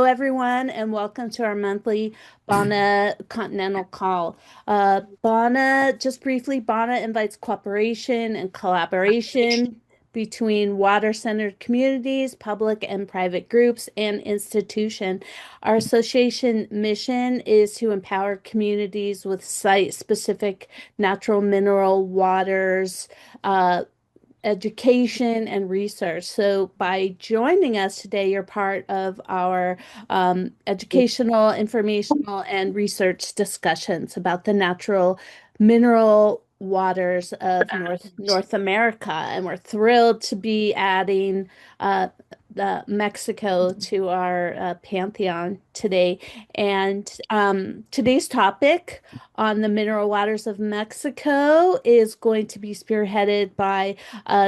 everyone, and welcome to our monthly Bana Continental Call. Just briefly, Bana invites cooperation and collaboration between water-centered communities, public and private groups, and institution. Our association mission is to empower communities with site-specific natural mineral waters, education and research. So by joining us today, you're part of our educational, informational, and research discussions about the natural mineral waters of North America. And we're thrilled to be adding Mexico to our pantheon today. And today's topic on the mineral waters of Mexico is going to be spearheaded by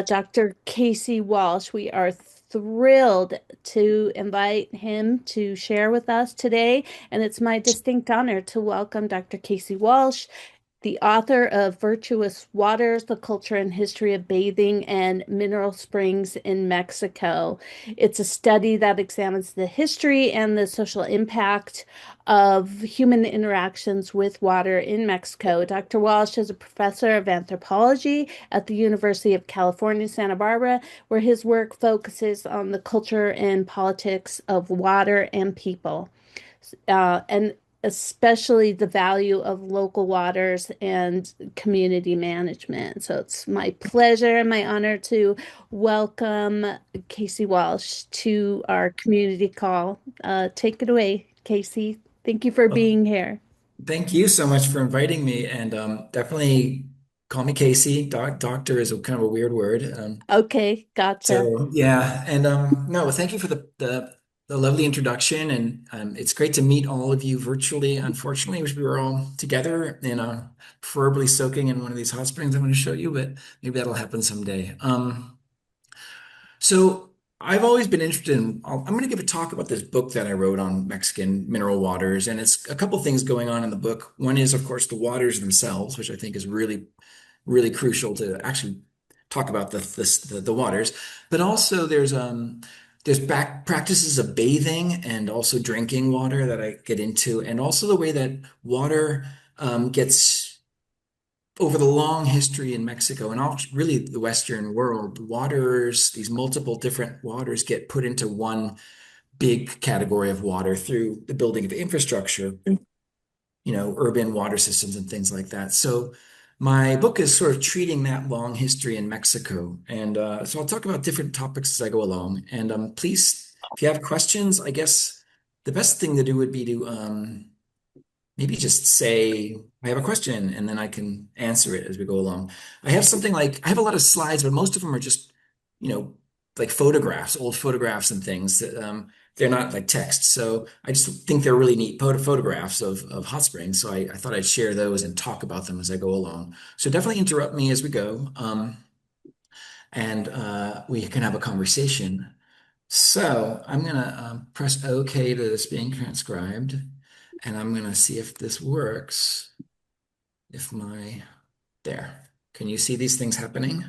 Dr. Casey Walsh. We are thrilled to invite him to share with us today, and it's my distinct honor to welcome Dr. Casey Walsh, the author of Virtuous Waters, The Culture and History of Bathing and Mineral Springs in Mexico. It's a study that examines the history and the social impact of human interactions with water in Mexico. Dr. Walsh is a professor of anthropology at the University of California, Santa Barbara, where his work focuses on the culture and politics of water and people. And especially the value of local waters and community management. So it's my pleasure and my honor to welcome Casey Walsh to our community call. Take it away, Casey. Thank you for Well, being here. thank you so much for inviting me, and definitely call me Casey. Doctor is a kind of a weird word. Okay, gotcha. So yeah, and no, thank you for the lovely introduction, and it's great to meet all of you virtually. Unfortunately, we were all together, preferably soaking in one of these hot springs I'm going to show you, but maybe that'll happen someday. So I've always been interested in, I'm going to give a talk about this book that I wrote on Mexican mineral waters. And it's a couple things going on in the book. One is, of course, the waters themselves, which I think is really, really crucial to actually talk about the waters. But also there's back practices of bathing and also drinking water that I get into, and also the way that water gets over the long history in Mexico and all really the Western world, waters, these multiple different waters get put into one big category of water through the building of infrastructure, urban water systems and things like that. So my book is sort of treating that long history in Mexico. And so I'll talk about different topics as I go along. And please, if you have questions, I guess the best thing to do would be to maybe just say, I have a question, and then I can answer it as we go along. I have a lot of slides, but most of them are just, you know, like photographs, old photographs and things that they're not like text. So I just think they're really neat photographs of hot springs. So I thought I'd share those and talk about them as I go along. So definitely interrupt me as we go, and we can have a conversation. So I'm gonna press OK to this being transcribed, and I'm gonna see if this works. If my, there. Can you see these things happening?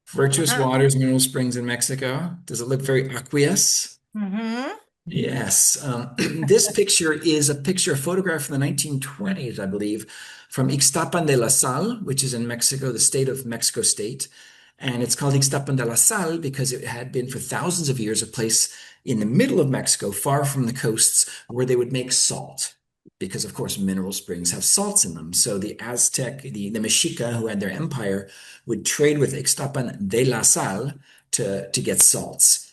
Virtuous Uh-huh. waters, mineral springs in Mexico. Does it look very aqueous? Mm-hmm. Yes. This picture is a picture, a photograph from the 1920s, I believe, from Ixtapan de la Sal, which is in Mexico, the state of Mexico State. And it's called Ixtapan de la Sal because it had been for thousands of years a place in the middle of Mexico, far from the coasts, where they would make salt. Because, of course, mineral springs have salts in them. So the Aztec, the Mexica, who had their empire, would trade with Ixtapan de la Sal to get salts.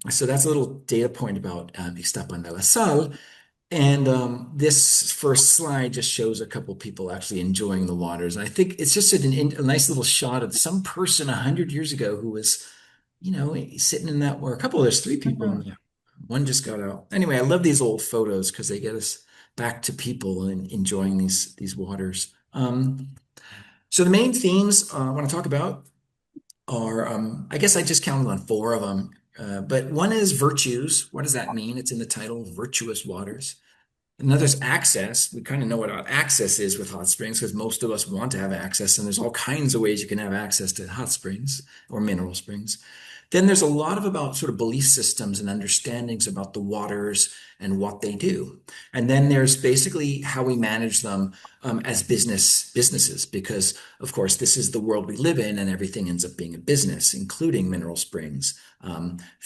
So that's a little data point about Ixtapan de la Sal. And this first slide just shows a couple people actually enjoying the waters. And I think it's just a nice little shot of some person 100 years ago who was, sitting in that, or a couple, there's three people in Mm-hmm. there. One just got out. Anyway, I love these old photos because they get us back to people and enjoying these waters. So the main themes I want to talk about are, I guess I just counted on four of them. But one is virtues. What does that mean? It's in the title, Virtuous Waters. Another is access. We kind of know what access is with hot springs because most of us want to have access, and there's all kinds of ways you can have access to hot springs or mineral springs. Then there's a lot of about sort of belief systems and understandings about the waters and what they do. And then there's basically how we manage them as businesses, because of course this is the world we live in, and everything ends up being a business, including mineral springs,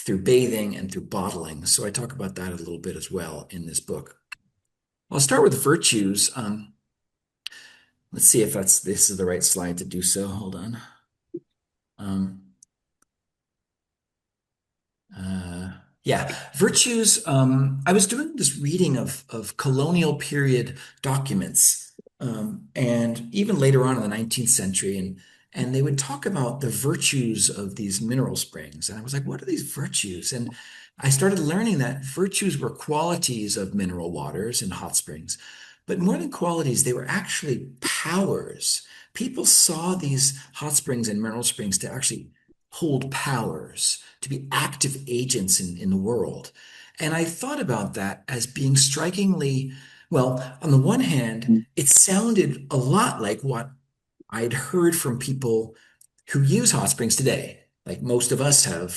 through bathing and through bottling. So I talk about that a little bit as well in this book. I'll start with virtues. Let's see if this is the right slide to do so. Hold on. Um, Uh, yeah, virtues. I was doing this reading of colonial period documents, and even later on in the 19th century, and they would talk about the virtues of these mineral springs, and I was like, what are these virtues? And I started learning that virtues were qualities of mineral waters and hot springs, but more than qualities, they were actually powers. People saw these hot springs and mineral springs to actually hold powers, to be active agents in the world. And I thought about that as being strikingly, well, on the one hand, it sounded a lot like what I'd heard from people who use hot springs today. Like most of us have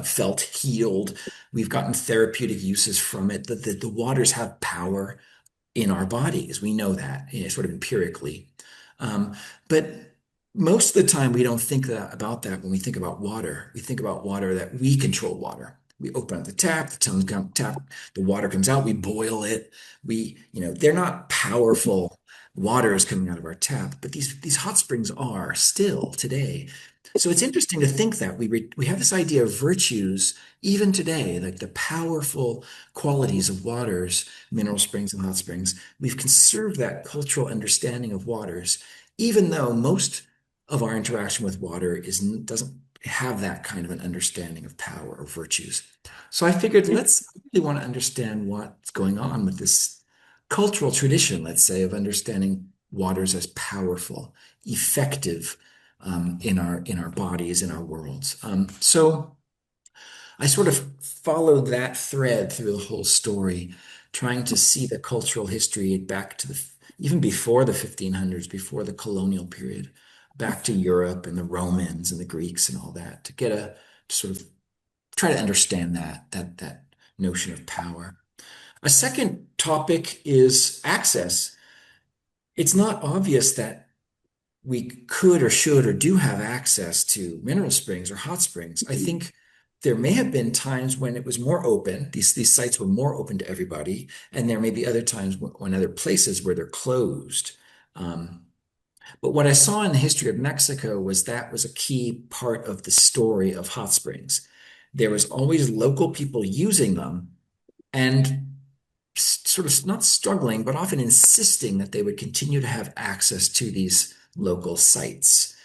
felt healed. We've gotten therapeutic uses from it, that the waters have power in our bodies. We know that, sort of empirically. But most of the time, we don't think about that when we think about water. We think about water that we control water. We open up the tap, the water comes out, we boil it. They're not powerful waters coming out of our tap, but these hot springs are still today. So it's interesting to think that we have this idea of virtues even today, like the powerful qualities of waters, mineral springs and hot springs. We've conserved that cultural understanding of waters, even though most of our interaction with water doesn't have that kind of an understanding of power or virtues. So I figured let's really want to understand what's going on with this cultural tradition, let's say, of understanding waters as powerful, effective in our bodies, in our worlds. So I sort of followed that thread through the whole story, trying to see the cultural history back to even before the 1500s, before the colonial period, back to Europe and the Romans and the Greeks and all that, to sort of try to understand that notion of power. A second topic is access. It's not obvious that we could or should or do have access to mineral springs or hot springs. I think there may have been times when it was more open. These sites were more open to everybody, and there may be other times when other places where they're closed. Um, but what I saw in the history of Mexico was that was a key part of the story of hot springs. There was always local people using them, and sort of not struggling, but often insisting that they would continue to have access to these local sites.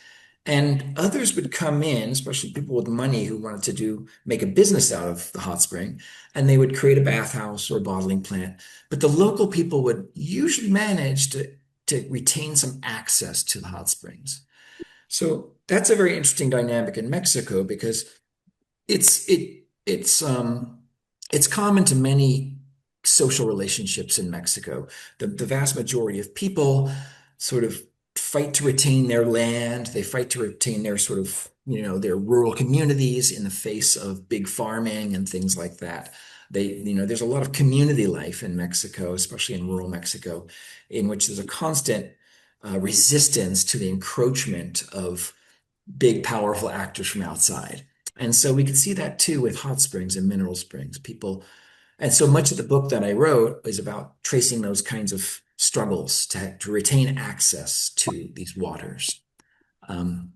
And others would come in, especially people with money who wanted to make a business out of the hot spring, and they would create a bathhouse or a bottling plant. But the local people would usually manage to retain some access to the hot springs. So that's a very interesting dynamic in Mexico because it's it it's common to many social relationships in Mexico. The vast majority of people sort of fight to retain their land. They fight to retain their sort of, their rural communities in the face of big farming and things like that. There's a lot of community life in Mexico, especially in rural Mexico, in which there's a constant resistance to the encroachment of big, powerful actors from outside. And so we could see that too with hot springs and mineral springs. And so much of the book that I wrote is about tracing those kinds of struggles to retain access to these waters. Um,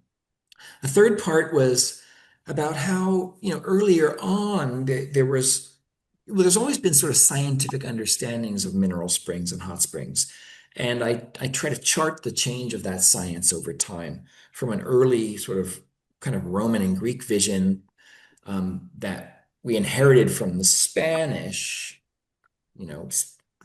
a third part was about how, earlier on there's always been sort of scientific understandings of mineral springs and hot springs. And I try to chart the change of that science over time from an early sort of kind of Roman and Greek vision that we inherited from the Spanish, you know,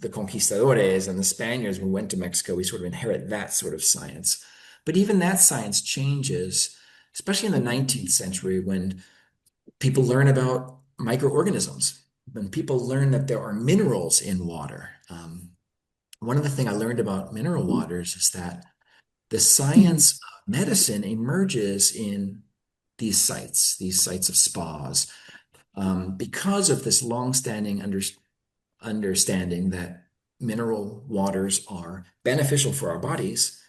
the conquistadores and the Spaniards. When we went to Mexico, we sort of inherit that sort of science. But even that science changes, especially in the 19th century when people learn about microorganisms, when people learn that there are minerals in water. One of the things I learned about mineral waters is that the science of medicine emerges in these sites of spas, because of this longstanding understanding that mineral waters are beneficial for our bodies.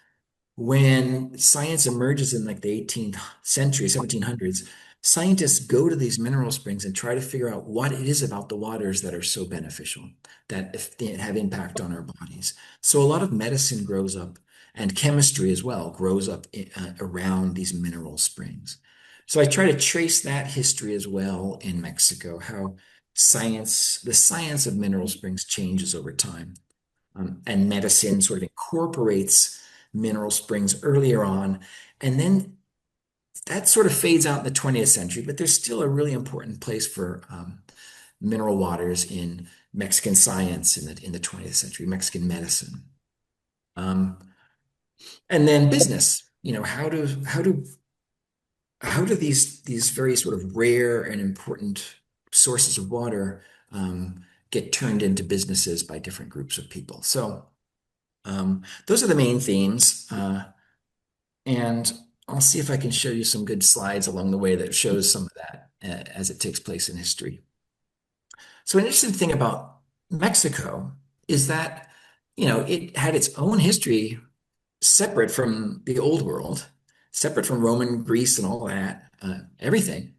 When science emerges in like the 18th century, 1700s, scientists go to these mineral springs and try to figure out what it is about the waters that are so beneficial, that if they have impact on our bodies. So a lot of medicine grows up, and chemistry as well grows up around these mineral springs. So I try to trace that history as well in Mexico, how the science of mineral springs changes over time. And medicine sort of incorporates mineral springs earlier on. And then that sort of fades out in the 20th century, but there's still a really important place for mineral waters in Mexican science in the 20th century, Mexican medicine. Um, and then business, how do these very sort of rare and important sources of water get turned into businesses by different groups of people? So those are the main themes. And I'll see if I can show you some good slides along the way that shows some of that as it takes place in history. So an interesting thing about Mexico is that, it had its own history separate from the old world, separate from Roman Greece and all that, everything,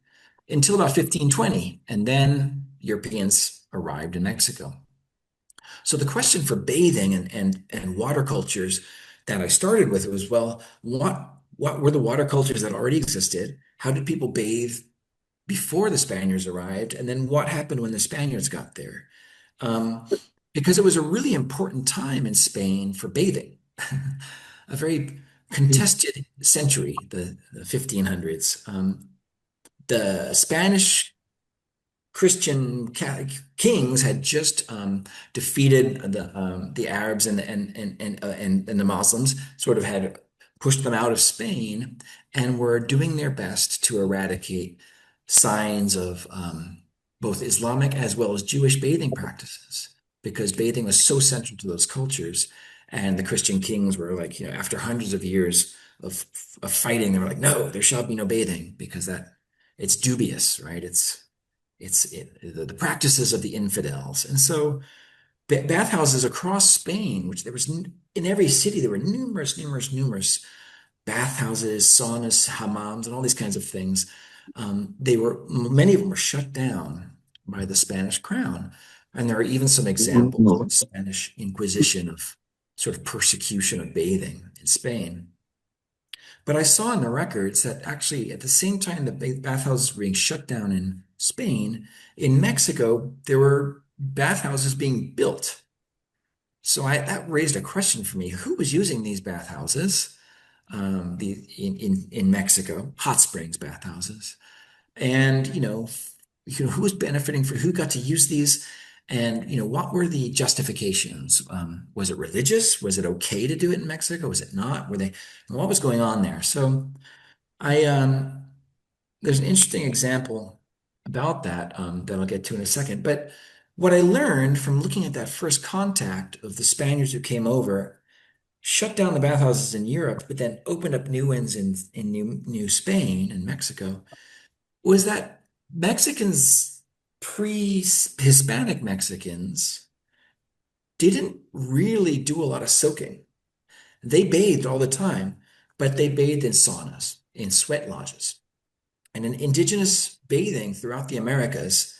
until about 1520. And then Europeans arrived in Mexico. So the question for bathing and water cultures that I started with was, well, what were the water cultures that already existed? How did people bathe before the Spaniards arrived? And then what happened when the Spaniards got there? Um, because it was a really important time in Spain for bathing, a very contested century, the 1500s. The Spanish Christian kings had just defeated the Arabs and the Muslims, sort of had pushed them out of Spain, and were doing their best to eradicate signs of both Islamic as well as Jewish bathing practices, because bathing was so central to those cultures. And the Christian kings were like, after hundreds of years of fighting, they were like, no, there shall be no bathing because that it's dubious, right? The practices of the infidels. And so bathhouses across Spain, which there was in every city, there were numerous bathhouses, saunas, hammams, and all these kinds of things. Many of them were shut down by the Spanish crown. And there are even some examples of the Spanish Inquisition of sort of persecution of bathing in Spain. But I saw in the records that actually at the same time the bathhouses were being shut down in Spain, in Mexico, there were bathhouses being built. So that raised a question for me. Who was using these bathhouses in Mexico, hot springs bathhouses? And, who was benefiting who got to use these? And, what were the justifications? Was it religious? Was it okay to do it in Mexico? Was it not? What was going on there? So I, there's an interesting example about that that I'll get to in a second. But what I learned from looking at that first contact of the Spaniards who came over, shut down the bathhouses in Europe, but then opened up new ones in New Spain and Mexico, was that Mexicans, pre-Hispanic Mexicans, didn't really do a lot of soaking. They bathed all the time, but they bathed in saunas, in sweat lodges. And an indigenous bathing throughout the Americas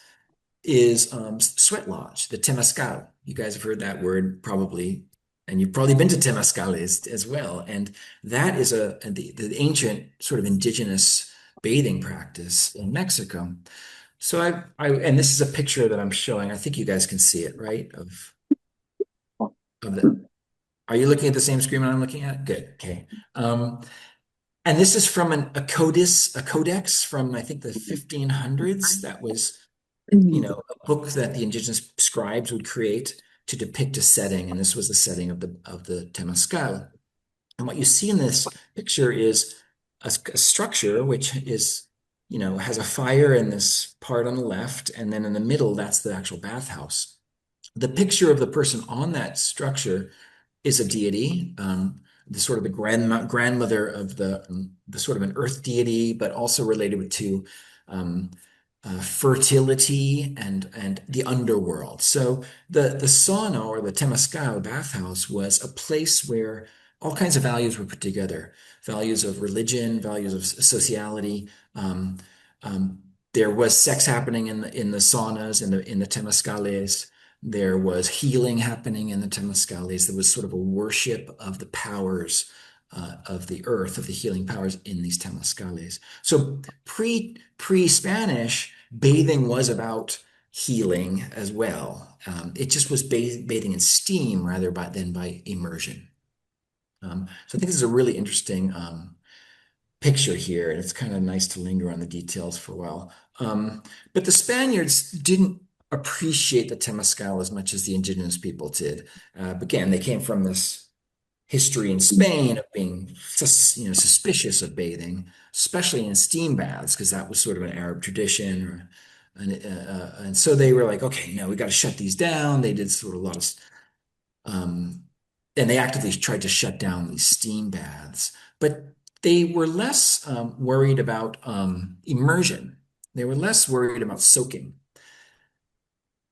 is sweat lodge, the temazcal. You guys have heard that word probably, and you've probably been to temazcales as well. And that is the ancient sort of indigenous bathing practice in Mexico. So and this is a picture that I'm showing. I think you guys can see it, right? Of the, are you looking at the same screen I'm looking at? Good. Okay. And this is from a codex from I think the 1500s. That was, a book that the indigenous scribes would create to depict a setting, and this was the setting of the Temazcal. And what you see in this picture is a structure which is, has a fire in this part on the left, and then in the middle, that's the actual bathhouse. The picture of the person on that structure is a deity. the sort of the grandmother of the sort of an earth deity, but also related to um, fertility and the underworld. So the sauna or the temazcal bathhouse was a place where all kinds of values were put together, values of religion, values of sociality. Um, um, there was sex happening in the saunas, in the temazcales. There was healing happening in the temazcales. There was sort of a worship of the powers of the earth, of the healing powers in these temazcales. So pre-Spanish, bathing was about healing as well. It just was bathing in steam than by immersion. So I think this is a really interesting picture here, and it's kind of nice to linger on the details for a while. But the Spaniards didn't appreciate the Temescal as much as the indigenous people did. Again, they came from this history in Spain of being suspicious of bathing, especially in steam baths, because that was sort of an Arab tradition. And so they were like, okay, no, we got to shut these down. They did sort of a lot of um, and they actively tried to shut down these steam baths, but they were less worried about immersion. They were less worried about soaking.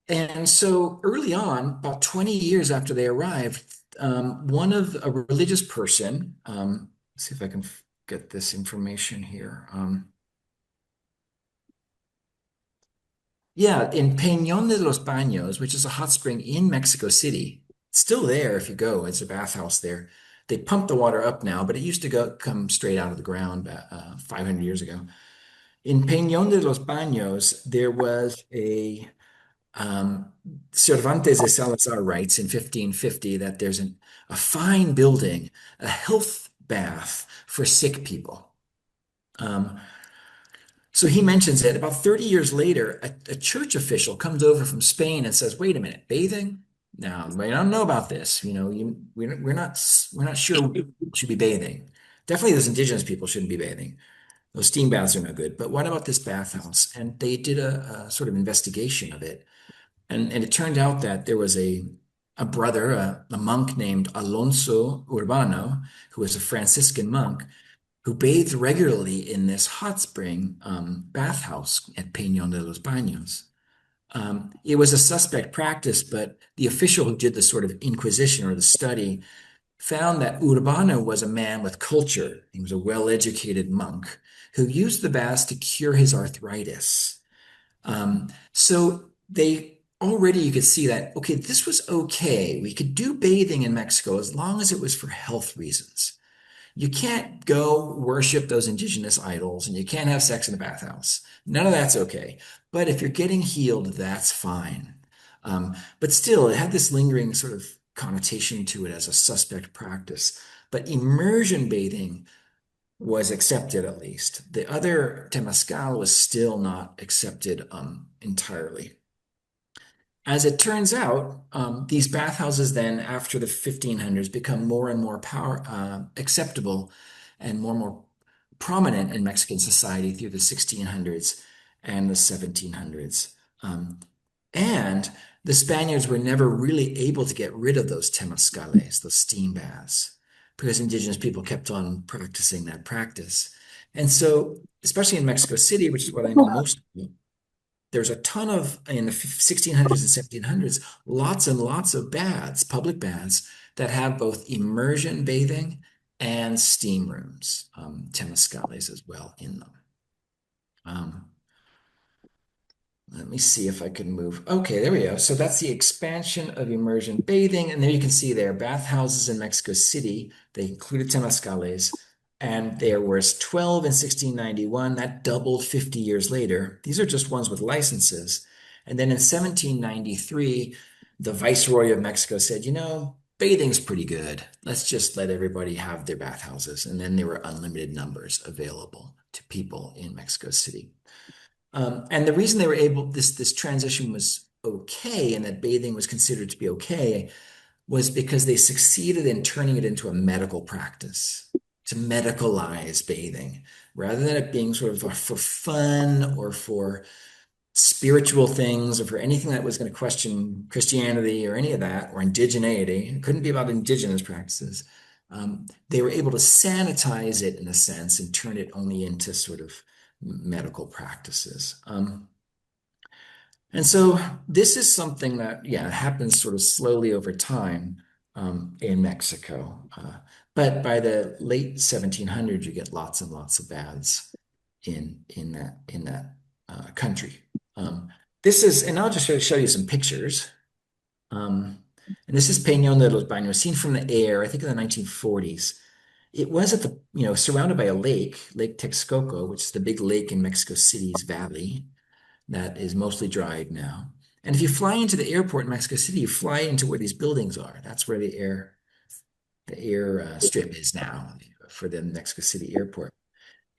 And so early on, about 20 years after they arrived, one of a religious person, let's see if I can get this information here. Yeah, in Peñón de los Baños, which is a hot spring in Mexico City, it's still there if you go. It's a bathhouse there. They pump the water up now, but it used to come straight out of the ground 500 years ago. In Peñón de los Baños, there was um, Cervantes de Salazar writes in 1550 that there's a fine building, a health bath for sick people. Um, so he mentions it. About 30 years later, a church official comes over from Spain and says, "Wait a minute, bathing? No, I don't know about this. We're not sure we should be bathing. Definitely, those indigenous people shouldn't be bathing. Those steam baths are no good. But what about this bathhouse?" And they did a sort of investigation of it, and it turned out that there was a brother, a monk named Alonso Urbano, who was a Franciscan monk who bathed regularly in this hot spring bathhouse at Peñón de los Baños. It was a suspect practice, but the official who did the sort of inquisition or the study found that Urbano was a man with culture. He was a well-educated monk who used the baths to cure his arthritis. So they already you could see that, okay, this was okay. We could do bathing in Mexico as long as it was for health reasons. You can't go worship those indigenous idols and you can't have sex in the bathhouse. None of that's okay. But if you're getting healed, that's fine. But still, it had this lingering sort of connotation to it as a suspect practice. But immersion bathing was accepted at least. The other temazcal was still not accepted entirely. As it turns out, these bathhouses then, after the 1500s, become more and more acceptable and more prominent in Mexican society through the 1600s and the 1700s. And the Spaniards were never really able to get rid of those temazcales, those steam baths, because indigenous people kept on practicing that practice. And so, especially in Mexico City, which is what I know most of, there's a ton of, in the 1600s and 1700s, lots and lots of baths, public baths, that have both immersion bathing and steam rooms, temazcales as well in them. Um, Let me see if I can move. Okay, there we go. So that's the expansion of immersion bathing. And there you can see there, bathhouses in Mexico City. They included temazcales. And there was 12 in 1691. That doubled 50 years later. These are just ones with licenses. And then in 1793, the Viceroy of Mexico said, bathing's pretty good. Let's just let everybody have their bathhouses. And then there were unlimited numbers available to people in Mexico City. And the reason they were able, this transition was okay and that bathing was considered to be okay was because they succeeded in turning it into a medical practice, to medicalize bathing, rather than it being sort of for fun or for spiritual things or for anything that was going to question Christianity or any of that or indigeneity. It couldn't be about indigenous practices. they were able to sanitize it in a sense and turn it only into sort of medical practices. And so this is something that, yeah, happens sort of slowly over time in Mexico. But by the late 1700s, you get lots and lots of baths in that country. Um, this is, and I'll just show you some pictures. Um, and this is Peñón de los Baños, seen from the air, I think in the 1940s. It was at the, surrounded by a lake, Lake Texcoco, which is the big lake in Mexico City's valley that is mostly dried now. And if you fly into the airport in Mexico City, you fly into where these buildings are. That's where the air strip is now for the Mexico City airport.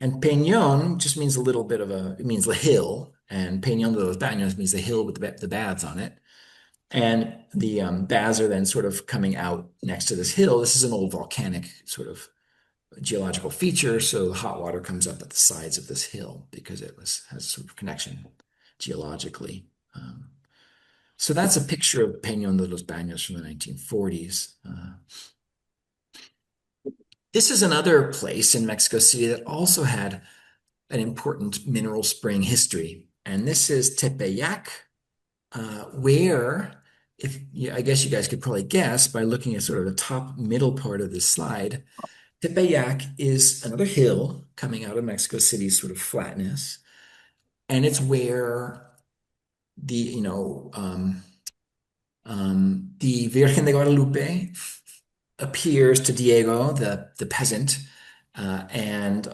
And Peñón just means a little bit of it means the hill. And Peñón de los Baños means the hill with the baths on it. And the baths are then sort of coming out next to this hill. This is an old volcanic sort of geological feature. So the hot water comes up at the sides of this hill because has sort of connection geologically. So that's a picture of Peñón de los Baños from the 1940s. This is another place in Mexico City that also had an important mineral spring history. And this is Tepeyac, where, I guess you guys could probably guess by looking at sort of the top middle part of this slide, Tepeyac is another hill coming out of Mexico City's sort of flatness. And it's where the, the Virgen de Guadalupe appears to Diego, the peasant, and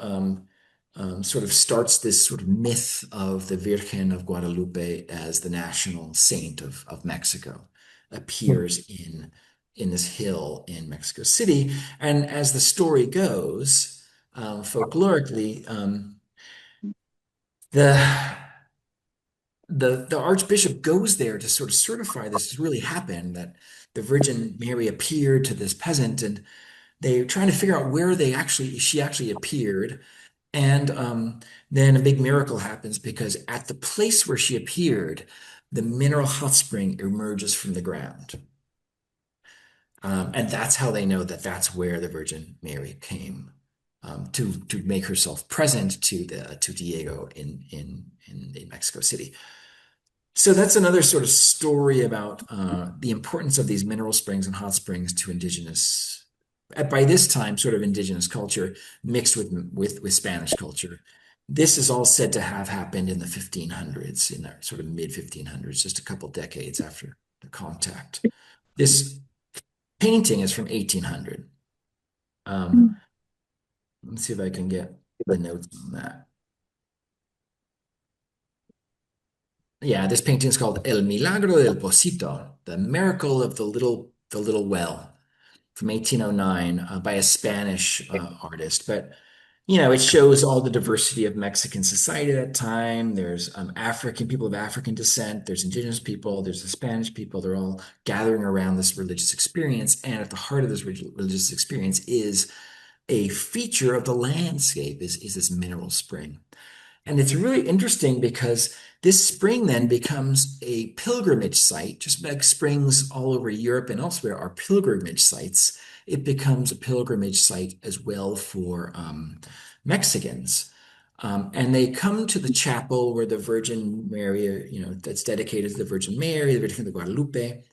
sort of starts this sort of myth of the Virgin of Guadalupe as the national saint of Mexico, appears in this hill in Mexico City. And as the story goes, folklorically, the the archbishop goes there to sort of certify this has really happened, that the Virgin Mary appeared to this peasant, and they're trying to figure out where she actually appeared. And then a big miracle happens because at the place where she appeared, the mineral hot spring emerges from the ground. And that's how they know that that's where the Virgin Mary came to make herself present to Diego in Mexico City. So that's another sort of story about the importance of these mineral springs and hot springs to indigenous, by this time, sort of indigenous culture mixed with Spanish culture. This is all said to have happened in the 1500s, in the sort of mid 1500s, just a couple decades after the contact. This painting is from 1800. Um, let's see if I can get the notes on that. Yeah, this painting is called El Milagro del Pocito, the miracle of the little well, from 1809 by a Spanish artist. But it shows all the diversity of Mexican society at that time. There's African people of African descent, there's indigenous people, there's the Spanish people. They're all gathering around this religious experience, and at the heart of this religious experience is a feature of the landscape is this mineral spring. And it's really interesting because this spring then becomes a pilgrimage site, just like springs all over Europe and elsewhere are pilgrimage sites. It becomes a pilgrimage site as well for Mexicans. And they come to the chapel where the Virgin Mary, that's dedicated to the Virgin Mary, the Virgin de Guadalupe,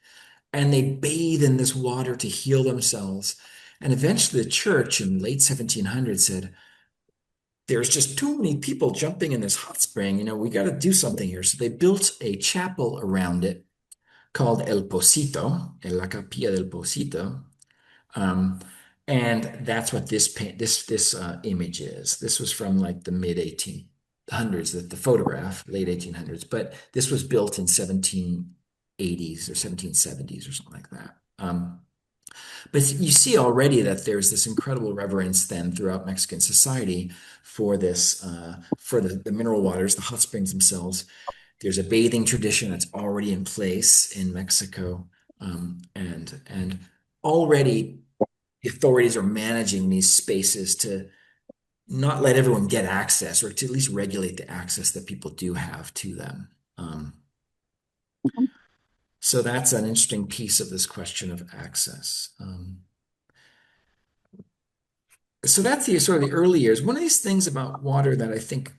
and they bathe in this water to heal themselves. And eventually the church in late 1700 said, there's just too many people jumping in this hot spring. We got to do something here. So they built a chapel around it called El Pocito, La Capilla del Pocito. Um, and that's what this image is. This was from like the mid 1800s, the photograph, late 1800s, but this was built in 1780s or 1770s or something like that. But you see already that there's this incredible reverence then throughout Mexican society for the mineral waters, the hot springs themselves. There's a bathing tradition that's already in place in Mexico, and already the authorities are managing these spaces to not let everyone get access, or to at least regulate the access that people do have to them. So that's an interesting piece of this question of access. So that's the sort of the early years. One of these things about water that I think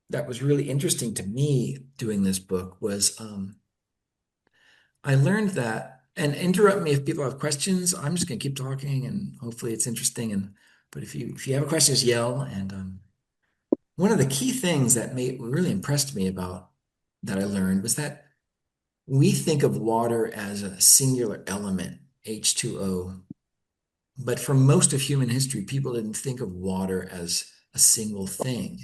that was really interesting to me doing this book was I learned that, and interrupt me if people have questions. I'm just going to keep talking, and hopefully it's interesting. And but if you have a question, just yell. And one of the key things that made really impressed me about that I learned was that we think of water as a singular element, H2O. But for most of human history, people didn't think of water as a single thing.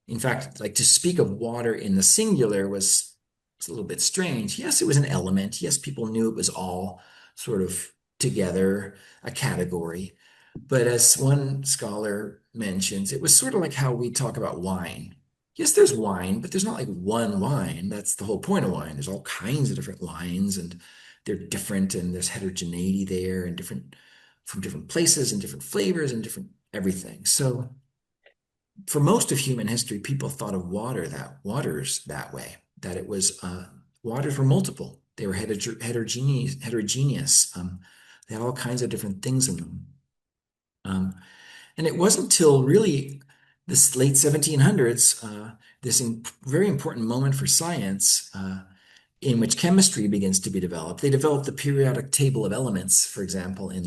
In fact, like to speak of water in the singular was a little bit strange. Yes, it was an element. Yes, people knew it was all sort of together, a category. But as one scholar mentions, it was sort of like how we talk about wine. Yes, there's wine, but there's not like one wine. That's the whole point of wine. There's all kinds of different wines, and they're different, and there's heterogeneity there, and different from different places and different flavors and different everything. So for most of human history, people thought of waters that way, that it was waters were multiple. They were heterogeneous. They had all kinds of different things in them. And it wasn't until really this late 1700s, this very important moment for science, in which chemistry begins to be developed. They developed the periodic table of elements, for example, in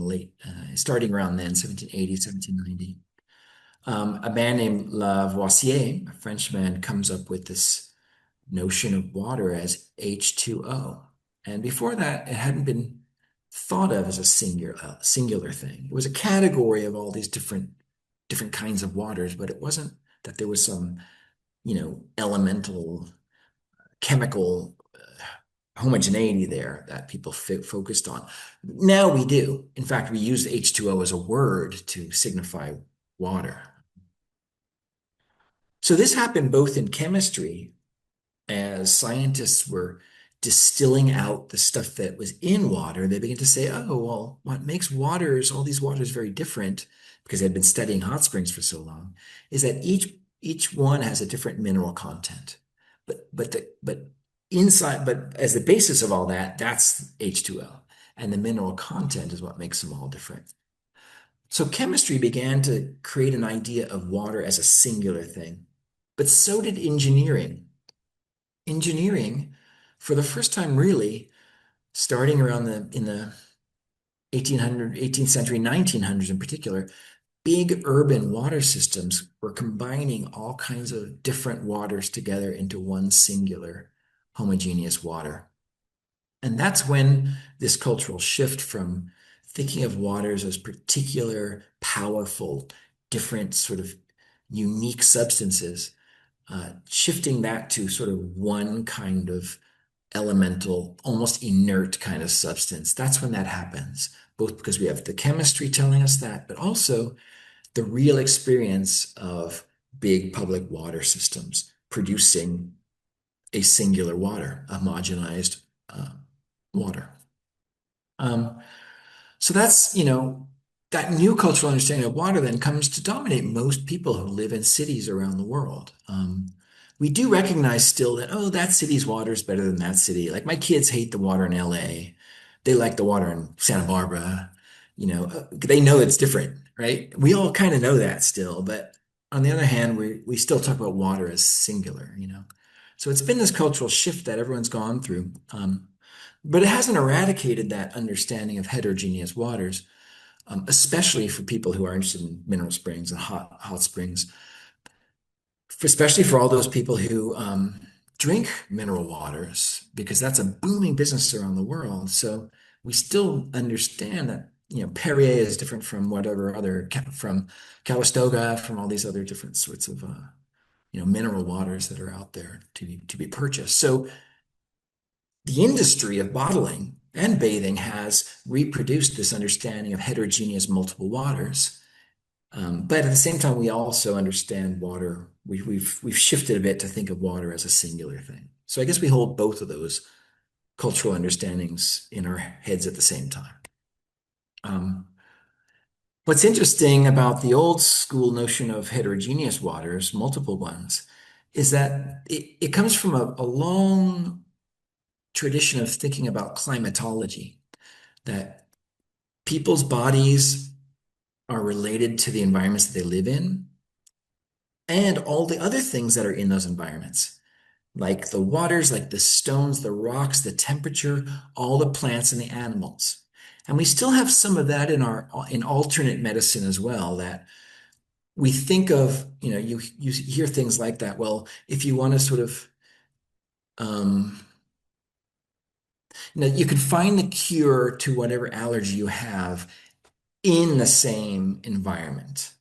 starting around then, 1780, 1790. A man named Lavoisier, a Frenchman, comes up with this notion of water as H2O. And before that, it hadn't been thought of as a singular thing. It was a category of all these different kinds of waters, but it wasn't that there was some, elemental chemical homogeneity there that people focused on. Now we do. In fact, we use H2O as a word to signify water. So this happened both in chemistry, as scientists were distilling out the stuff that was in water. They began to say, oh, well, what makes all these waters very different, because they'd been studying hot springs for so long, is that each one has a different mineral content. But as the basis of all that, that's H2O. And the mineral content is what makes them all different. So chemistry began to create an idea of water as a singular thing, but so did engineering. Engineering, for the first time really, starting around in the 18th century, 1900s in particular, big urban water systems were combining all kinds of different waters together into one singular homogeneous water. And that's when this cultural shift from thinking of waters as particular, powerful, different sort of unique substances, shifting that to sort of one kind of elemental, almost inert kind of substance. That's when that happens, both because we have the chemistry telling us that, but also the real experience of big public water systems producing a singular water, homogenized water. Um, so that's, that new cultural understanding of water then comes to dominate most people who live in cities around the world. We do recognize still that, oh, that city's water is better than that city. Like my kids hate the water in LA. They like the water in Santa Barbara. They know it's different, right? We all kind of know that still, but on the other hand, we still talk about water as singular. So it's been this cultural shift that everyone's gone through. But it hasn't eradicated that understanding of heterogeneous waters, especially for people who are interested in mineral springs and hot springs, especially for all those people who drink mineral waters, because that's a booming business around the world. So we still understand that, Perrier is different from whatever other, from Calistoga, from all these other different sorts of, mineral waters that are out there to be purchased. So the industry of bottling and bathing has reproduced this understanding of heterogeneous multiple waters. But at the same time, we also understand water. We've shifted a bit to think of water as a singular thing. So I guess we hold both of those cultural understandings in our heads at the same time. What's interesting about the old school notion of heterogeneous waters, multiple ones, is that it comes from a long tradition of thinking about climatology, that people's bodies are related to the environments that they live in and all the other things that are in those environments, like the waters, like the stones, the rocks, the temperature, all the plants and the animals. And we still have some of that in alternate medicine as well, that we think of, you hear things like that. Well, if you want to sort of um, you can find the cure to whatever allergy you have in the same environment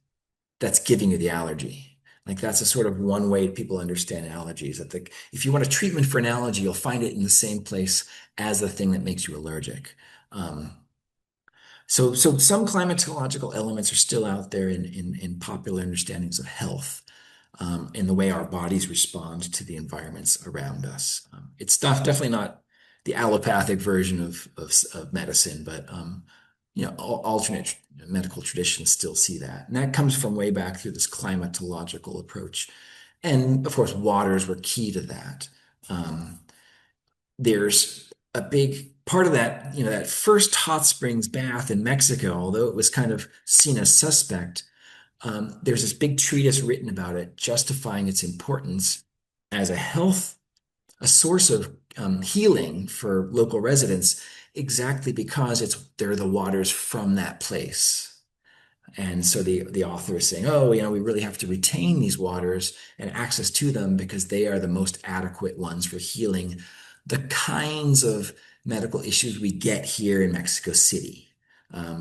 that's giving you the allergy. Like that's a sort of one way people understand allergies. That if you want a treatment for an allergy, you'll find it in the same place as the thing that makes you allergic. Um, so some climatological elements are still out there in popular understandings of health, in the way our bodies respond to the environments around us. It's definitely not the allopathic version of medicine, but alternate medical traditions still see that. And that comes from way back through this climatological approach. And of course, waters were key to that. Um, there's a big part of that, that first hot springs bath in Mexico, although it was kind of seen as suspect. There's this big treatise written about it, justifying its importance as a source of healing for local residents, exactly because they're the waters from that place. And so the author is saying, oh, we really have to retain these waters and access to them because they are the most adequate ones for healing the kinds of medical issues we get here in Mexico City.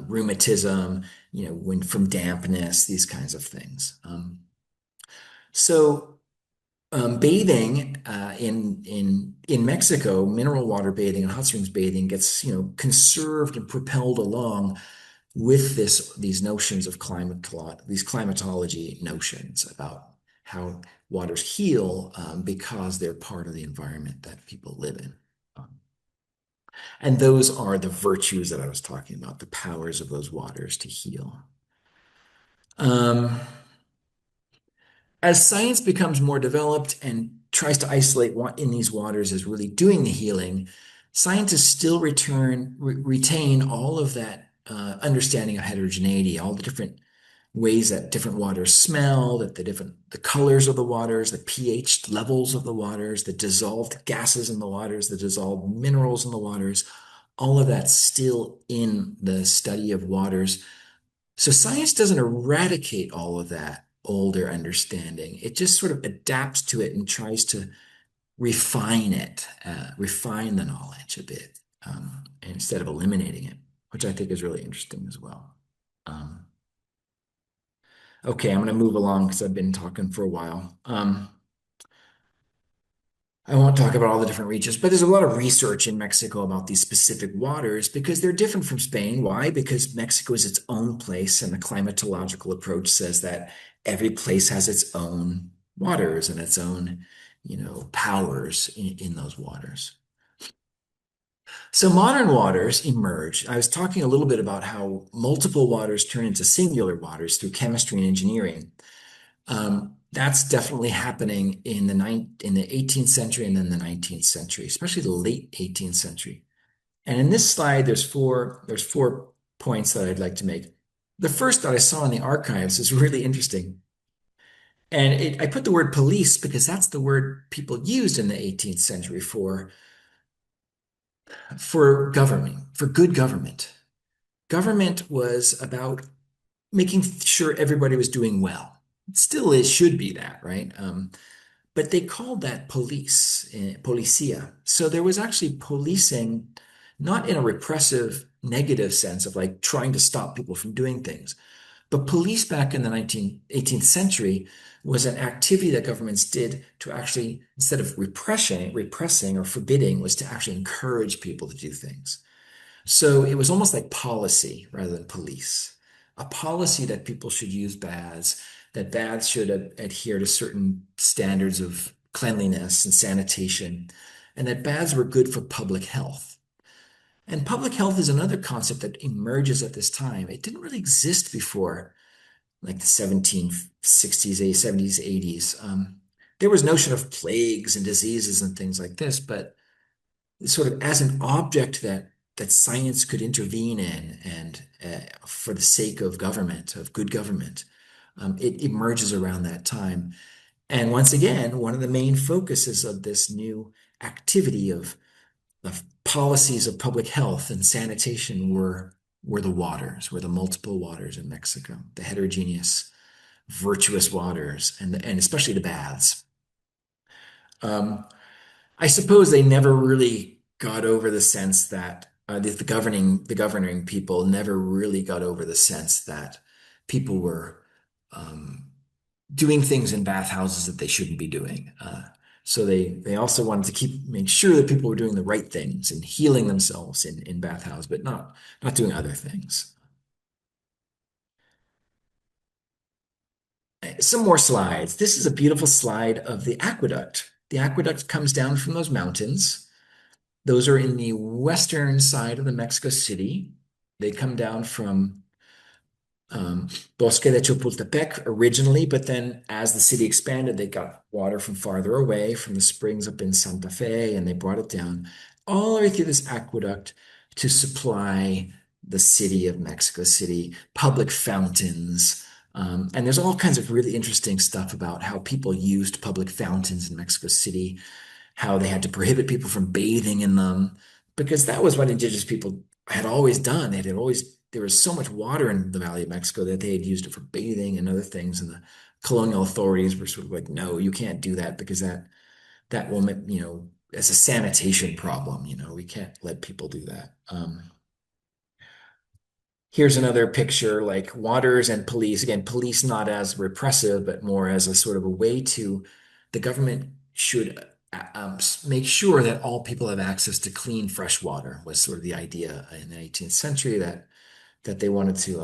Rheumatism, when from dampness, these kinds of things. So bathing in Mexico, mineral water bathing and hot springs bathing gets conserved and propelled along with these notions of these climatology notions about how waters heal, because they're part of the environment that people live in. Um, and those are the virtues that I was talking about, the powers of those waters to heal. Um, as science becomes more developed and tries to isolate what in these waters is really doing the healing, scientists still retain all of that understanding of heterogeneity, all the different ways that different waters smell, that the colors of the waters, the pH levels of the waters, the dissolved gases in the waters, the dissolved minerals in the waters, all of that's still in the study of waters. So science doesn't eradicate all of that older understanding. It just sort of adapts to it and tries to refine it, refine the knowledge a bit, instead of eliminating it, which I think is really interesting as well. Um, okay, I'm going to move along because I've been talking for a while. I won't talk about all the different regions, but there's a lot of research in Mexico about these specific waters because they're different from Spain. Why? Because Mexico is its own place, and the climatological approach says that every place has its own waters and its own, powers in those waters. So modern waters emerge. I was talking a little bit about how multiple waters turn into singular waters through chemistry and engineering. That's definitely happening in the 18th century and then the 19th century, especially the late 18th century. And in this slide, there's four points that I'd like to make. The first that I saw in the archives is really interesting. And I put the word police because that's the word people used in the 18th century for government, for good government. Government was about making sure everybody was doing well. It still is, should be that, right? But they called that police, policia. So there was actually policing, not in a repressive, negative sense of like trying to stop people from doing things, but police back in the 18th century was an activity that governments did to actually, instead of repressing or forbidding, was to actually encourage people to do things. So it was almost like policy rather than police. A policy that people should use baths, that baths should adhere to certain standards of cleanliness and sanitation, and that baths were good for public health. And public health is another concept that emerges at this time. It didn't really exist before, like the 1760s, 70s, 80s. There was notion of plagues and diseases and things like this, but sort of as an object that that science could intervene in and for the sake of government, of good government. It emerges around that time. And once again, one of the main focuses of this new activity of policies of public health and sanitation were the waters, were the multiple waters in Mexico, the heterogeneous, virtuous waters, and especially the baths. Um, I suppose they never really got over the sense that the governing people never really got over the sense that people were um, doing things in bathhouses that they shouldn't be doing. So they also wanted to make sure that people were doing the right things and healing themselves in bathhouses, but not doing other things. Some more slides. This is a beautiful slide of the aqueduct. The aqueduct comes down from those mountains. Those are in the western side of the Mexico City. They come down from Bosque de Chapultepec originally, but then as the city expanded, they got water from farther away, from the springs up in Santa Fe, and they brought it down all the way through this aqueduct to supply the city of Mexico City, public fountains. And there's all kinds of really interesting stuff about how people used public fountains in Mexico City, how they had to prohibit people from bathing in them, because that was what indigenous people had always done. They had always there was so much water in the Valley of Mexico that they had used it for bathing and other things, and the colonial authorities were sort of like, no, you can't do that because that will, as a sanitation problem, we can't let people do that. Here's another picture, like waters and police. Again, police not as repressive, but more as a sort of a way to, the government should make sure that all people have access to clean, fresh water, was sort of the idea in the 18th century that they wanted to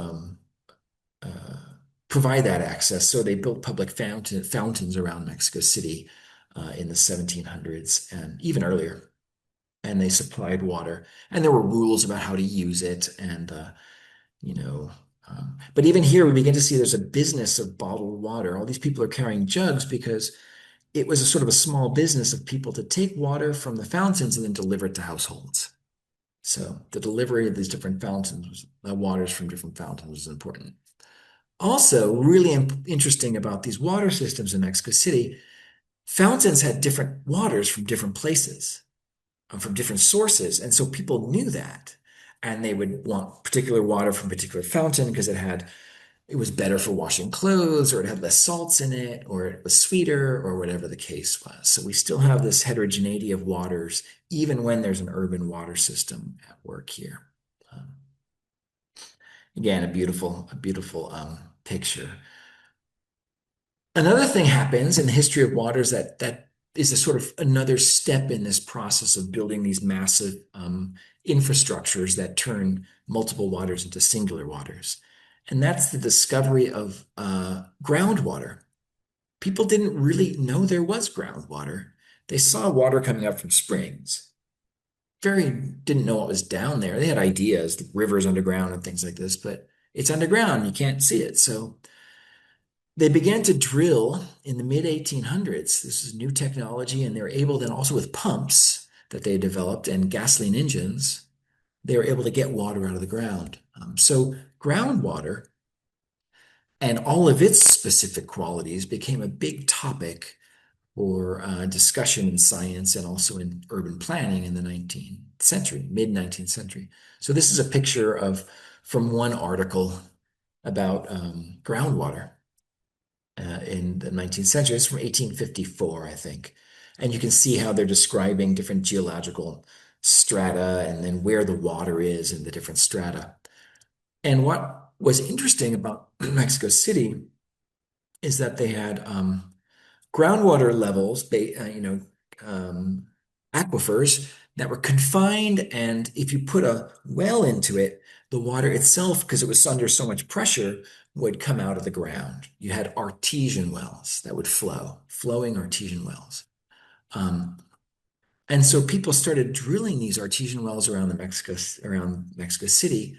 uh, provide that access. So they built public fountains around Mexico City in the 1700s and even earlier. And they supplied water. And there were rules about how to use it. And you know. But even here, we begin to see there's a business of bottled water. All these people are carrying jugs because it was a sort of a small business of people to take water from the fountains and then deliver it to households. So the delivery of these different fountains, waters from different fountains was important. Also, really interesting about these water systems in Mexico City, fountains had different waters from different places, from different sources. And so people knew that. And they would want particular water from a particular fountain because it was better for washing clothes, or it had less salts in it, or it was sweeter, or whatever the case was. So we still have this heterogeneity of waters, even when there's an urban water system at work here. Um, Again, a beautiful picture. Another thing happens in the history of waters that is a sort of another step in this process of building these massive infrastructures that turn multiple waters into singular waters. And that's the discovery of groundwater. People didn't really know there was groundwater. They saw water coming up from springs. Very didn't know what was down there. They had ideas, the rivers underground and things like this, but it's underground. You can't see it. So they began to drill in the mid 1800s. This is new technology, and they were able then also with pumps that they developed and gasoline engines, they were able to get water out of the ground. So groundwater and all of its specific qualities became a big topic for discussion in science and also in urban planning in the 19th century, mid 19th century. So this is a picture of from one article about groundwater in the 19th century. It's from 1854, I think. And you can see how they're describing different geological strata and then where the water is in the different strata. And what was interesting about Mexico City is that they had groundwater levels, um, aquifers that were confined. And if you put a well into it, the water itself, because it was under so much pressure, would come out of the ground. You had artesian wells that would flow, flowing artesian wells. Um, and so people started drilling these artesian wells around Mexico City.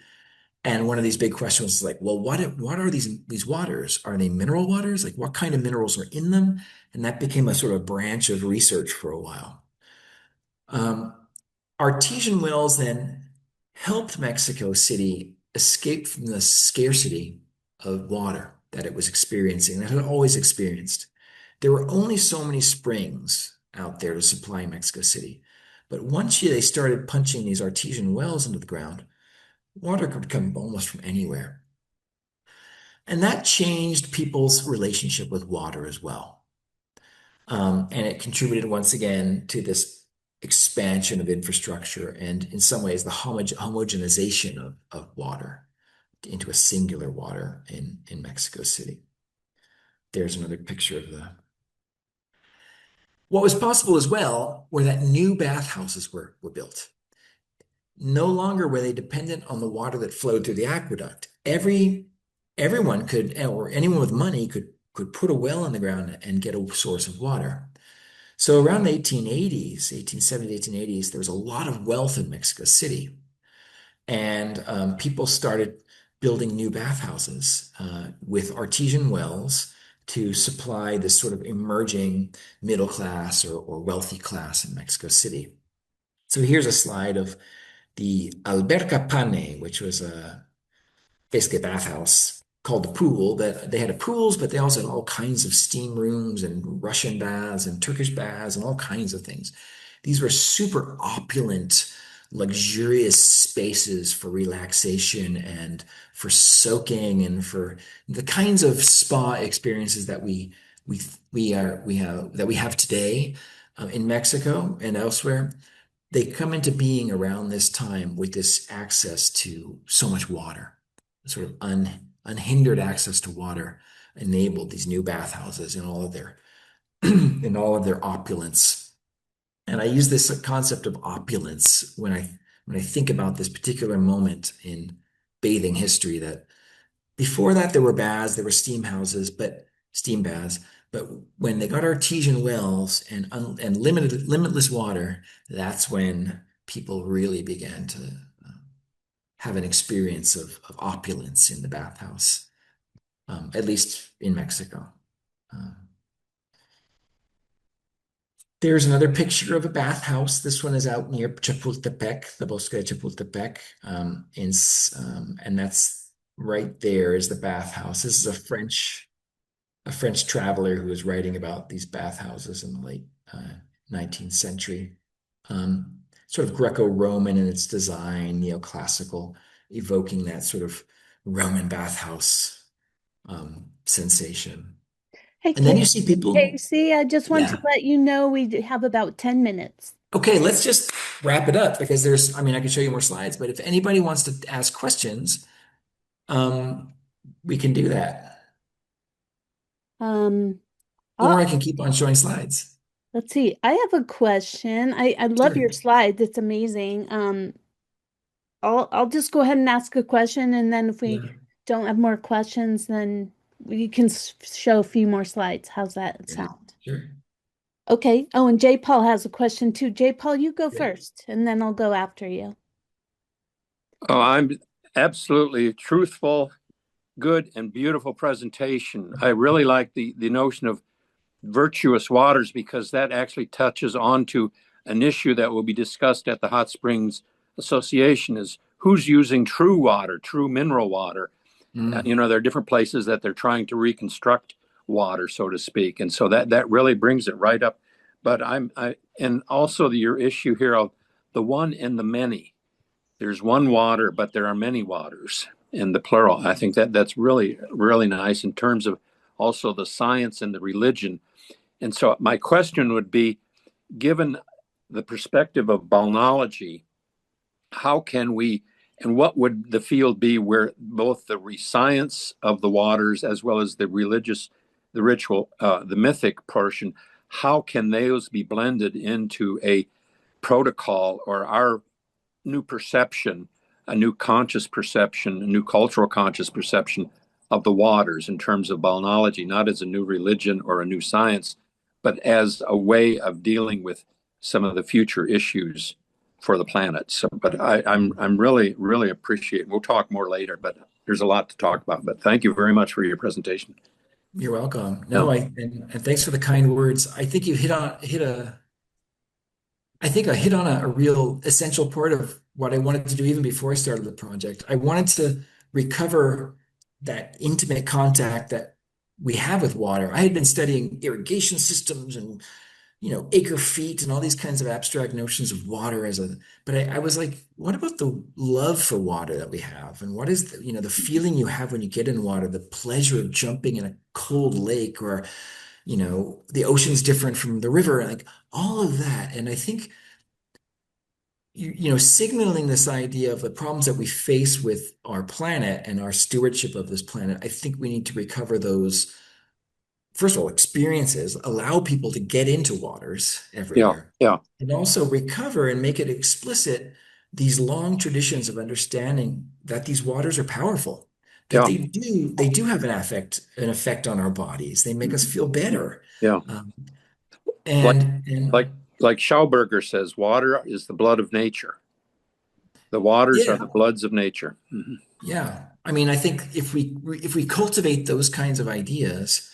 And one of these big questions was like, well, what are these waters? Are they mineral waters? Like what kind of minerals are in them? And that became a sort of branch of research for a while. Um, Artesian wells then helped Mexico City escape from the scarcity of water that it was experiencing, that it had always experienced. There were only so many springs out there to supply Mexico City. But once they started punching these artesian wells into the ground, water could come almost from anywhere. And that changed people's relationship with water as well. And it contributed once again to this expansion of infrastructure and, in some ways, the homogenization of water into a singular water in Mexico City. There's another picture of the. What was possible as well were that new bathhouses were built. No longer were they dependent on the water that flowed through the aqueduct. Everyone could, or anyone with money could put a well in the ground and get a source of water. So around the 1880s, 1870s, 1880s, there was a lot of wealth in Mexico City. And people started building new bathhouses with artesian wells to supply this sort of emerging middle class or wealthy class in Mexico City. So here's a slide of the Alberca Pane, which was basically a bathhouse called the pool. That they had pools, but they also had all kinds of steam rooms and Russian baths and Turkish baths and all kinds of things. These were super opulent, luxurious spaces for relaxation and for soaking and for the kinds of spa experiences that we have today in Mexico and elsewhere. They come into being around this time with this access to so much water, sort of unhindered access to water enabled these new bathhouses in all of their in all of their opulence. And I use this concept of opulence when I think about this particular moment in bathing history, that before that there were baths, there were steam baths, but when they got artesian wells and limitless water, that's when people really began to have an experience of opulence in the bathhouse, at least in Mexico. Um, there's another picture of a bathhouse. This one is out near Chapultepec, the Bosque de Chapultepec, and that's right there is the bathhouse. This is a French traveler who was writing about these bathhouses in the late 19th century. Sort of Greco-Roman in its design, neoclassical, evoking that sort of Roman bathhouse sensation. Hey, And then you see people, Casey, I just want to yeah. let you know we have about 10 minutes. Okay, let's just wrap it up because I mean, I can show you more slides, but if anybody wants to ask questions, um, we can do that. Um, Or uh, I can keep on showing slides. let's see. I have a question. I love Sure. your slides. It's amazing. I'll just go ahead and ask a question, and then if we Yeah. don't have more questions, then we can show a few more slides. How's that Great. sound? Sure. Okay. Oh, and J. Paul has a question too. J. Paul, you go Great. first, and then I'll go after you. Oh, I'm absolutely truthful, good, and beautiful presentation. I really like the notion of virtuous waters because that actually touches onto an issue that will be discussed at the Hot Springs Association is who's using true water, true mineral water. Mm. There are different places that they're trying to reconstruct water, so to speak. And so that really brings it right up. But and also your issue here of the one and the many. There's one water, but there are many waters in the plural. I think that's really, really nice in terms of also the science and the religion. And so my question would be, given the perspective of balnology, how can we, and what would the field be where both the science of the waters as well as the religious, the ritual, the mythic portion, how can those be blended into a protocol or our new perception, a new conscious perception, a new cultural conscious perception of the waters in terms of balneology, not as a new religion or a new science, but as a way of dealing with some of the future issues for the planet. So, but I'm really, really appreciate. We'll talk more later, but there's a lot to talk about. But thank you very much for your presentation. You're welcome. Yeah. No, and thanks for the kind words. I think you hit on a real essential part of what I wanted to do even before I started the project. I wanted to recover that intimate contact that we have with water. I had been studying irrigation systems and acre feet and all these kinds of abstract notions of water but I was like, what about the love for water that we have? And what is the feeling you have when you get in water, the pleasure of jumping in a cold lake or, the ocean's different from the river, like all of that. And I think, signaling this idea of the problems that we face with our planet and our stewardship of this planet, I think we need to recover those first of all, experiences, allow people to get into waters Yeah, everywhere, yeah, and also recover and make it explicit these long traditions of understanding that these waters are powerful, that yeah, they do have an effect on our bodies. They make us feel better. yeah. Um, Like and like like Schauberger says, water is the blood of nature. The waters are yeah, the bloods of nature. Mhm. yeah. I mean, I think if we cultivate those kinds of ideas,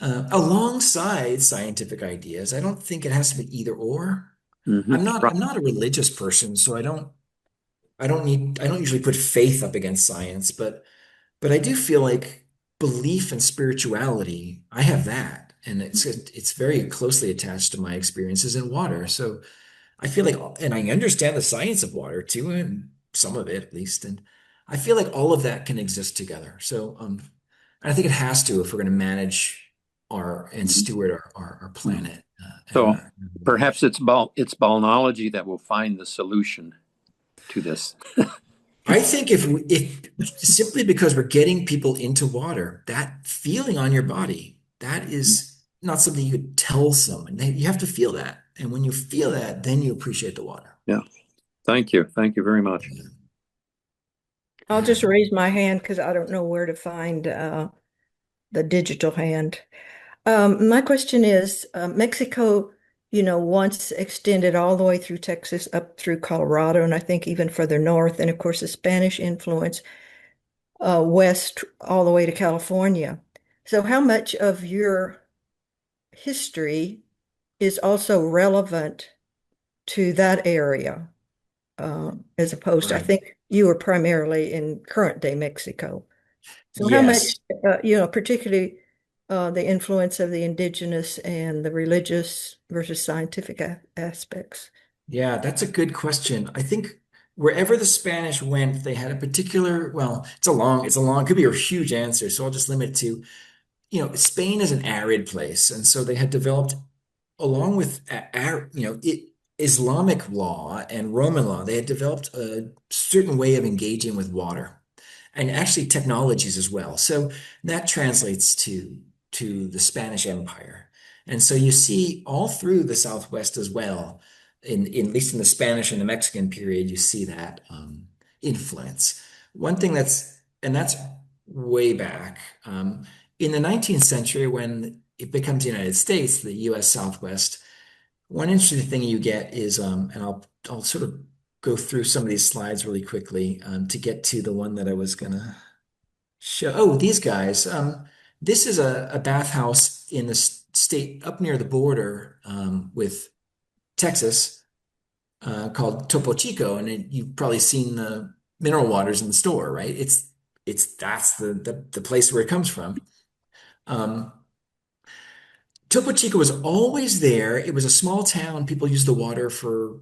alongside scientific ideas. I don't think it has to be either or. I'm not Right. I'm not a religious person, so I don't usually put faith up against science, but I do feel like belief and spirituality, I have that, and it's very closely attached to my experiences in water. So I feel like, and I understand the science of water too, and some of it at least, and I feel like all of that can exist together. So I think it has to if we're going to manage and steward our planet So and perhaps it's balnology that will find the solution to this. I think if simply because we're getting people into water, that feeling on your body, that is not something you could tell someone. You have to feel that. And when you feel that, then you appreciate the water. Yeah. Thank you. Thank you very much. I'll just raise my hand because I don't know where to find the digital hand. My question is, Mexico, once extended all the way through Texas up through Colorado, and I think even further north, and of course the Spanish influence west all the way to California. So how much of your history is also relevant to that area, as opposed to, I Right. think you were primarily in current day Mexico. So how much, Yes. particularly the influence of the indigenous and the religious versus scientific aspects? Yeah, that's a good question. I think wherever the Spanish went, they had a particular, well, it could be a huge answer. So I'll just limit it to, Spain is an arid place. And so they had developed, along with, Islamic law and Roman law, they had developed a certain way of engaging with water and actually technologies as well. So that translates to the Spanish Empire. And so you see all through the Southwest as well, at least in the Spanish and the Mexican period, you see that influence. One thing that's way back in the 19th century when it becomes the United States, the U.S. Southwest. One interesting thing you get is, and I'll sort of go through some of these slides really quickly to get to the one that I was gonna show. Oh, these guys. This is a bathhouse in the state up near the border with Texas called Topo Chico, and you've probably seen the mineral waters in the store, right? That's the place where it comes from. Um, Topo Chico was always there. It was a small town. People used the water for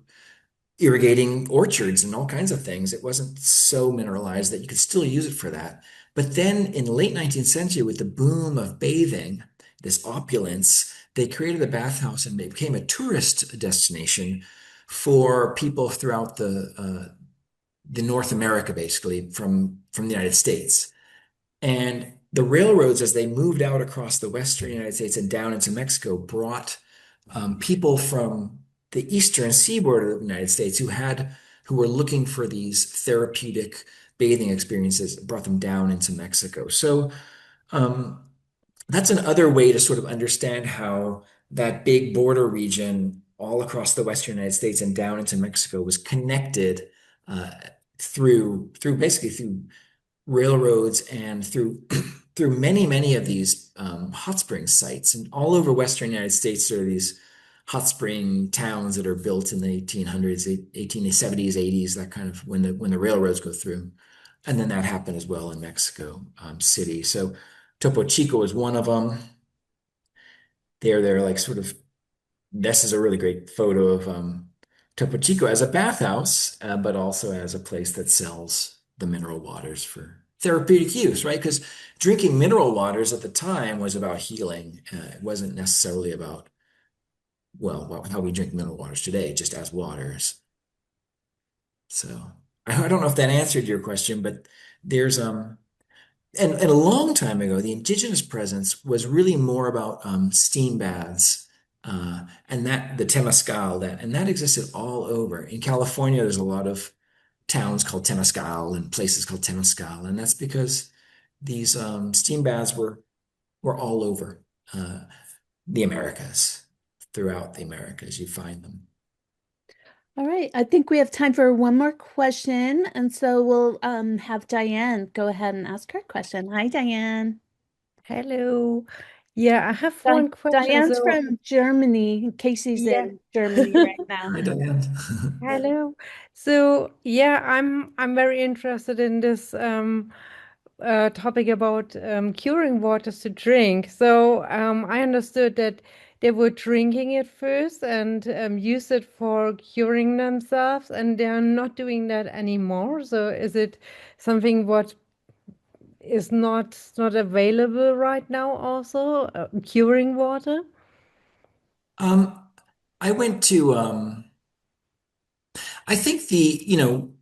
irrigating orchards and all kinds of things. It wasn't so mineralized that you could still use it for that. But then in the late 19th century, with the boom of bathing, this opulence, they created a bathhouse and it became a tourist destination for people throughout the North America, basically from the United States. And the railroads, as they moved out across the Western United States and down into Mexico, brought people from the eastern seaboard of the United States who were looking for these therapeutic bathing experiences, brought them down into Mexico. So um, that's another way to sort of understand how that big border region all across the Western United States and down into Mexico was connected uh, through basically through railroads and through through many of these hot spring sites and all over Western United States there are these hot spring towns that are built in the 1800s, 1870s, 80s, that kind of when the railroads go through. And then that happened as well in Mexico City. So Topo Chico is one of them. They're like sort of, this is a really great photo of Topo Chico as a bathhouse, but also as a place that sells the mineral waters for therapeutic use, right? Because drinking mineral waters at the time was about healing. It wasn't necessarily about, well, how we drink mineral waters today, just as waters. So I don't know if that answered your question, but there's and a long time ago, the indigenous presence was really more about steam baths, and that the temazcal that existed all over. In California, there's a lot of towns called temazcal and places called temazcal, and that's because these steam baths were all over the Americas. Throughout the Americas, you find them. All right, I think we have time for one more question, and so we'll have Diane go ahead and ask her question. Hi, Diane. Hello. Yeah, I have one question. Diane's So, from Germany, in case he's yeah. in Germany right now. Hi, Diane. Hello. So, yeah, I'm very interested in this topic about curing waters to drink. So, I understood that they were drinking it first and use it for curing themselves, and they're not doing that anymore. So, is it something what is not available right now also, curing water? Um, I went to I think the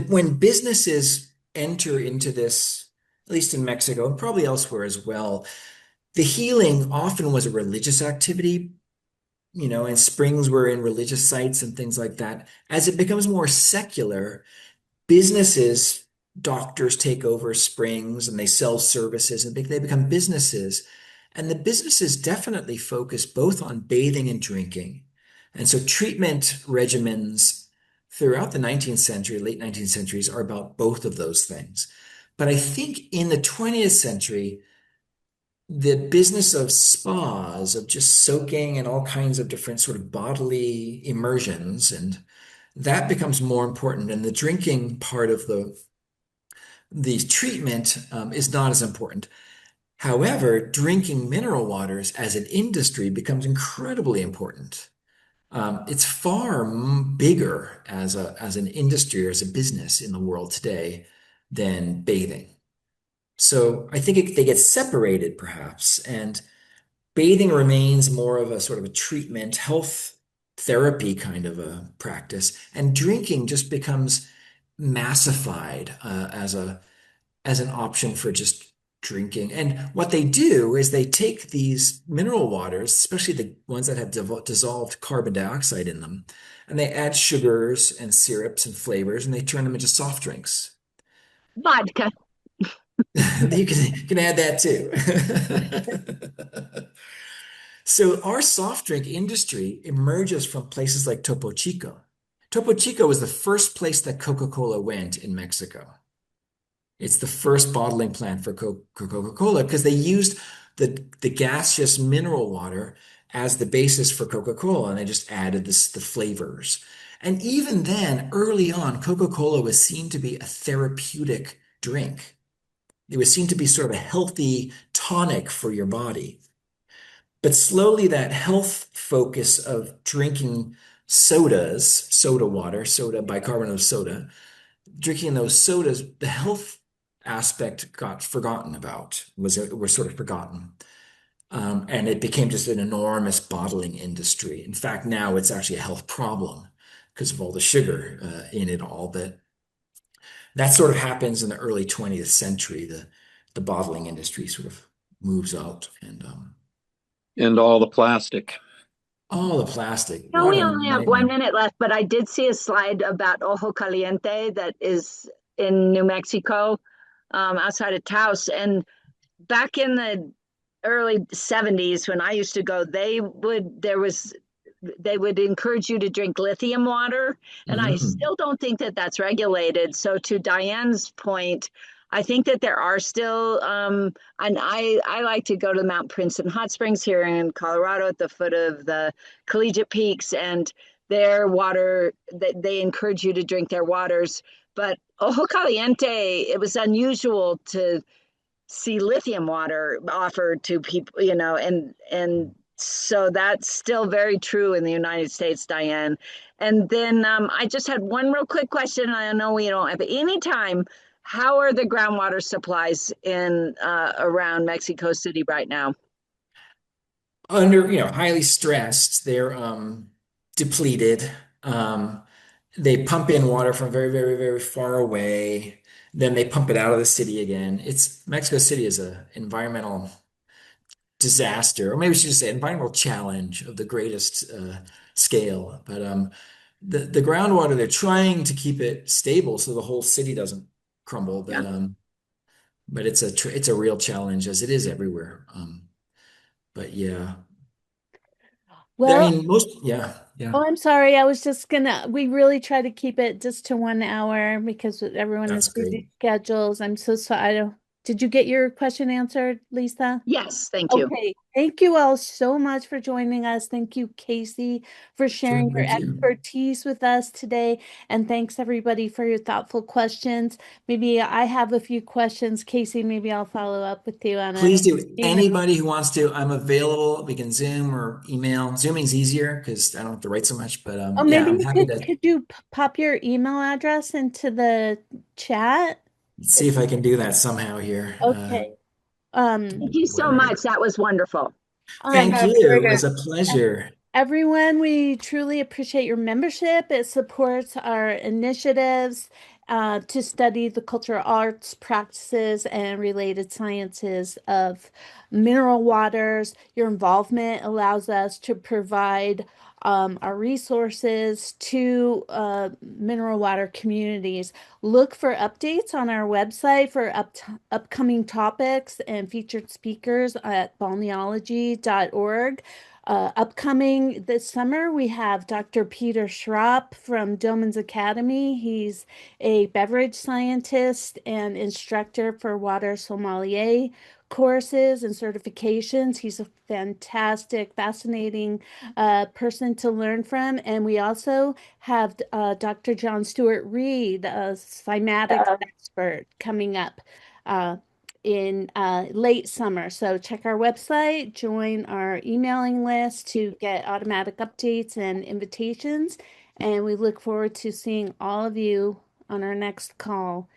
when businesses enter into this, at least in Mexico and probably elsewhere as well, the healing often was a religious activity, and springs were in religious sites and things like that. As it becomes more secular, businesses, doctors take over springs and they sell services and they become businesses. And the businesses definitely focus both on bathing and drinking. And so treatment regimens throughout the 19th century, late 19th centuries, are about both of those things. But I think in the 20th century, the business of spas, of just soaking and all kinds of different sort of bodily immersions, and that becomes more important. And the drinking part of the treatment is not as important. However, drinking mineral waters as an industry becomes incredibly important. It's far bigger as an industry or as a business in the world today than bathing. So I think they get separated perhaps, and bathing remains more of a sort of a treatment, health therapy kind of a practice, and drinking just becomes massified as an option for just drinking. And what they do is they take these mineral waters, especially the ones that have dissolved carbon dioxide in them, and they add sugars and syrups and flavors, and they turn them into soft drinks. Vodka. You can add that too. So our soft drink industry emerges from places like Topo Chico. Topo Chico was the first place that Coca-Cola went in Mexico. It's the first bottling plant for Coca-Cola because they used the gaseous mineral water as the basis for Coca-Cola, and they just added the flavors. And even then, early on, Coca-Cola was seen to be a therapeutic drink. It was seen to be sort of a healthy tonic for your body. But slowly that health focus of drinking sodas, soda water, soda, bicarbonate of soda, drinking those sodas, the health aspect got forgotten about, was sort of forgotten. And it became just an enormous bottling industry. In fact, now it's actually a health problem because of all the sugar in it all. But that sort of happens in the early 20th century. The bottling industry sort of moves out And all the plastic. all the plastic. No, What we a only have nightmare. 1 minute left, but I did see a slide about Ojo Caliente that is in New Mexico, outside of Taos. And back in the early 70s, when I used to go, they would encourage you to drink lithium water. And I Mhm. still don't think that that's regulated. So to Diane's point, I think that there are still, and I like to go to Mount Princeton Hot Springs here in Colorado at the foot of the Collegiate Peaks, and their water, they encourage you to drink their waters. But Ojo Caliente, it was unusual to see lithium water offered to people, and so that's still very true in the United States, Diane. And then I just had one real quick question. I know we don't have any time. How are the groundwater supplies in around Mexico City right now? Under, highly stressed. They're depleted. Um, they pump in water from very, very, very far away. Then they pump it out of the city again. It's Mexico City is a environmental disaster, or maybe we should just say environmental challenge of the greatest scale. But the groundwater, they're trying to keep it stable so the whole city doesn't crumble. Yeah. But it's a real challenge as it is everywhere. But yeah, I Well, mean yeah, yeah, oh, I'm sorry. I was just we really try to keep it just to 1 hour because everyone has that's busy great. schedules. I'm so sorry. Did you get your question answered, Lisa? Yes, thank you. Okay. Thank you all so much for joining us. Thank you, Casey, for Sure, sharing your thank you. expertise with us today. And thanks everybody for your thoughtful questions. Maybe I have a few questions. Casey, maybe I'll follow up with you on an Please do. email. Anybody who wants to, I'm available. We can Zoom or email. Zooming's easier because I don't have to write so much. But Oh, yeah, maybe I'm you happy to could you pop your email address into the chat? see if I can do that somehow here. Okay. Thank you so Where? much. That was wonderful. Thank Um, you. It was a pleasure. Everyone, we truly appreciate your membership. It supports our initiatives to study the cultural arts, practices, and related sciences of mineral waters. Your involvement allows us to provide our resources to mineral water communities. Look for updates on our website for upcoming topics and featured speakers at balneology.org. Upcoming this summer, we have Dr. Peter Schropp from Doman's Academy. He's a beverage scientist and instructor for water sommelier courses and certifications. He's a fantastic, fascinating person to learn from. And we also have Dr. John Stewart Reed, a cymatics expert, coming up. In late summer. So check our website, join our emailing list to get automatic updates and invitations. And we look forward to seeing all of you on our next call.